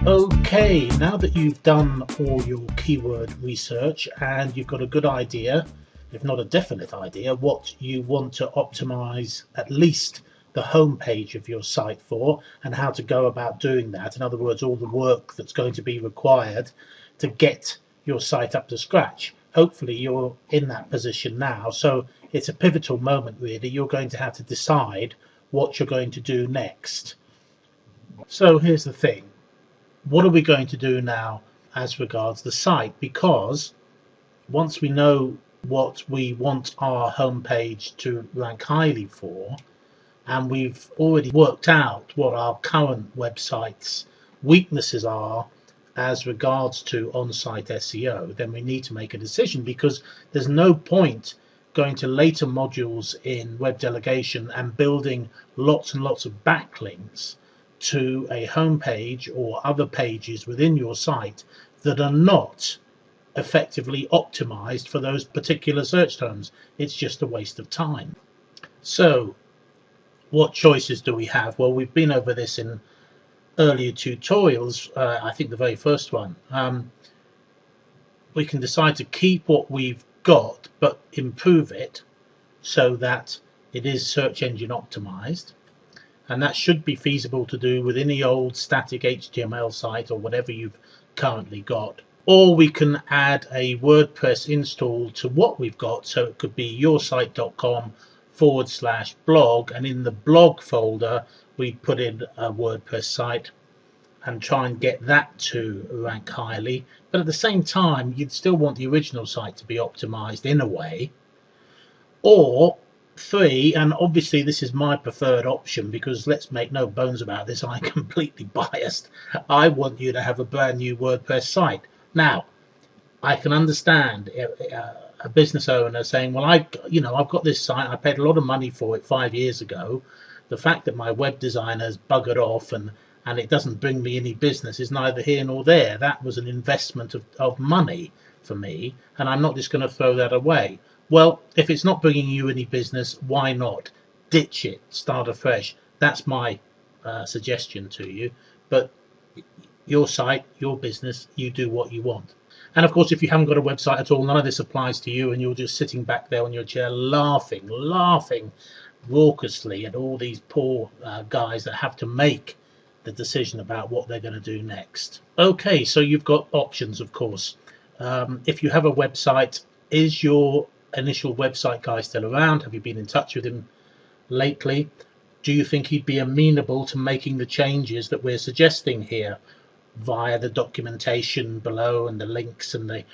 Okay, now that you've done all your keyword research and you've got a good idea, if not a definite idea, what you want to optimize at least the home page of your site for and how to go about doing that, in other words, all the work that's going to be required to get your site up to scratch. Hopefully you're in that position now, so it's a pivotal moment really. You're going to have to decide what you're going to do next. So here's the thing. What are we going to do now as regards the site? Because once we know what we want our homepage to rank highly for, and we've already worked out what our current website's weaknesses are as regards to on-site SEO, then we need to make a decision, because there's no point going to later modules in web delegation and building lots and lots of backlinks to a home page or other pages within your site that are not effectively optimized for those particular search terms. It's just a waste of time. So what choices do we have? Well, we've been over this in earlier tutorials. I think the very first one. We can decide to keep what we've got but improve it so that it is search engine optimized. And that should be feasible to do with any old static HTML site or whatever you've currently got. Or we can add a WordPress install to what we've got, so it could be yoursite.com/blog, and in the blog folder we put in a WordPress site and try and get that to rank highly. But at the same time, you'd still want the original site to be optimized in a way. Or three, and obviously this is my preferred option, because let's make no bones about this, I'm completely biased. I want you to have a brand new WordPress site. Now, I can understand a business owner saying, well, I've got this site, I paid a lot of money for it 5 years ago. The fact that my web designer's buggered off and it doesn't bring me any business is neither here nor there. That was an investment of money for me, and I'm not just going to throw that away. Well, if it's not bringing you any business, why not? Ditch it, start afresh. That's my suggestion to you. But your site, your business, you do what you want. And of course, if you haven't got a website at all, none of this applies to you, and you're just sitting back there on your chair laughing raucously at all these poor guys that have to make the decision about what they're going to do next. Okay, so you've got options, of course. If you have a website, is your initial website guy still around? Have you been in touch with him lately? Do you think he'd be amenable to making the changes that we're suggesting here via the documentation below and the links and the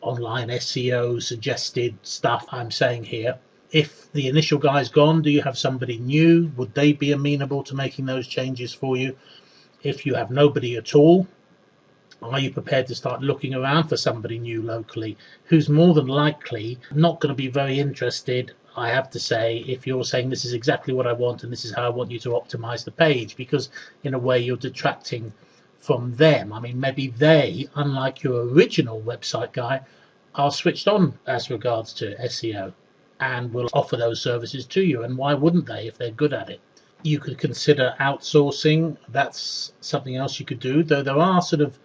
online SEO suggested stuff I'm saying here? If the initial guy's gone, do you have somebody new? Would they be amenable to making those changes for you? If you have nobody at all, are you prepared to start looking around for somebody new locally who's more than likely not going to be very interested, I have to say, if you're saying this is exactly what I want and this is how I want you to optimize the page, because in a way you're detracting from them. I mean, maybe they, unlike your original website guy, are switched on as regards to SEO and will offer those services to you. And why wouldn't they if they're good at it? You could consider outsourcing. That's something else you could do, though there are sort of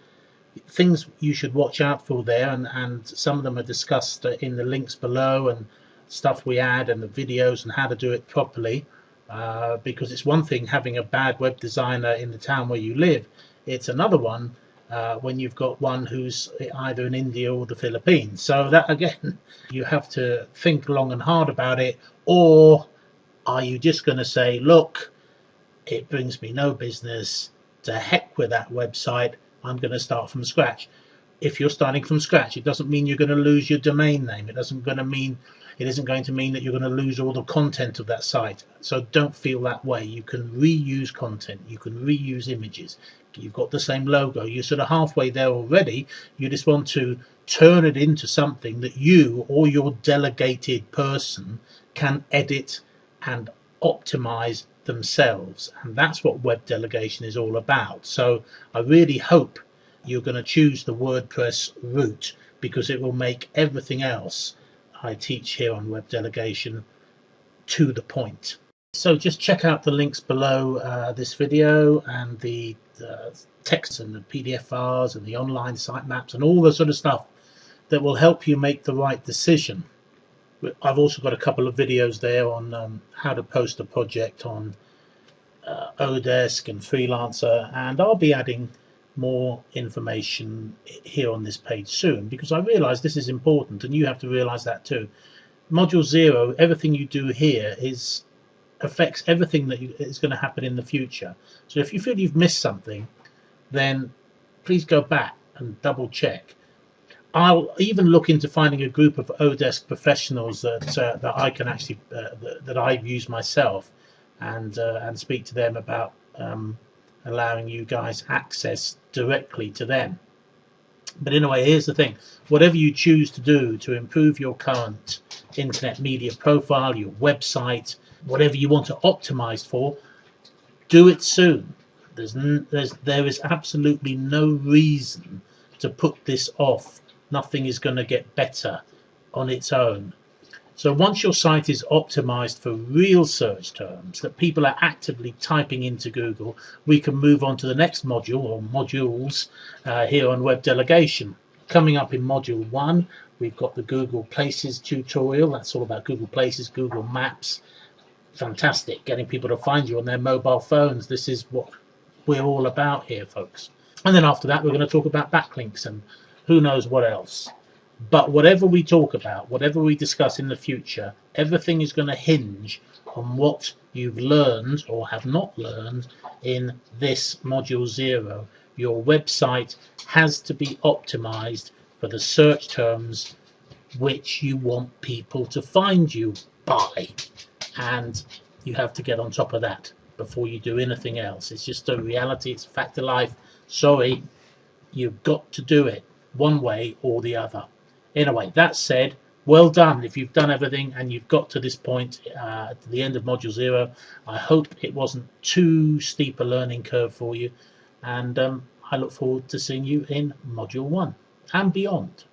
things you should watch out for there, and some of them are discussed in the links below, and stuff we add, and the videos, and how to do it properly, because it's one thing having a bad web designer in the town where you live. It's another one when you've got one who's either in India or the Philippines. So that, again, you have to think long and hard about it. Or are you just going to say, look, it brings me no business, to heck with that website, I'm going to start from scratch? If you're starting from scratch, it doesn't mean you're going to lose your domain name. It isn't going to mean that you're going to lose all the content of that site. So don't feel that way. You can reuse content. You can reuse images. You've got the same logo. You're sort of halfway there already. You just want to turn it into something that you or your delegated person can edit and optimize themselves. And that's what web delegation is all about. So I really hope you're going to choose the WordPress route, because it will make everything else I teach here on web delegation to the point. So just check out the links below this video, and the text and the PDF files and the online sitemaps and all the sort of stuff that will help you make the right decision. I've also got a couple of videos there on how to post a project on Odesk and Freelancer, and I'll be adding more information here on this page soon, because I realize this is important and you have to realize that too. Module 0, everything you do here affects everything that is going to happen in the future. So if you feel you've missed something, then please go back and double check. I'll even look into finding a group of Odesk professionals that I can actually that I've used myself, and speak to them about allowing you guys access directly to them. But anyway, here's the thing: whatever you choose to do to improve your current internet media profile, your website, whatever you want to optimize for, do it soon. There is absolutely no reason to put this off. Nothing is going to get better on its own. So once your site is optimized for real search terms that people are actively typing into Google, we can move on to the next module, or modules, here on web delegation. Coming up in module 1, we've got the Google Places tutorial. That's all about Google Places, Google Maps. Fantastic, getting people to find you on their mobile phones. This is what we're all about here, folks. And then after that, we're going to talk about backlinks and who knows what else. But whatever we talk about, whatever we discuss in the future, everything is going to hinge on what you've learned or have not learned in this module 0. Your website has to be optimized for the search terms which you want people to find you by, and you have to get on top of that before you do anything else. It's just a reality, it's a fact of life. Sorry, you've got to do it one way or the other. Anyway, that said, well done if you've done everything and you've got to this point at the end of module 0. I hope it wasn't too steep a learning curve for you, and I look forward to seeing you in module 1 and beyond.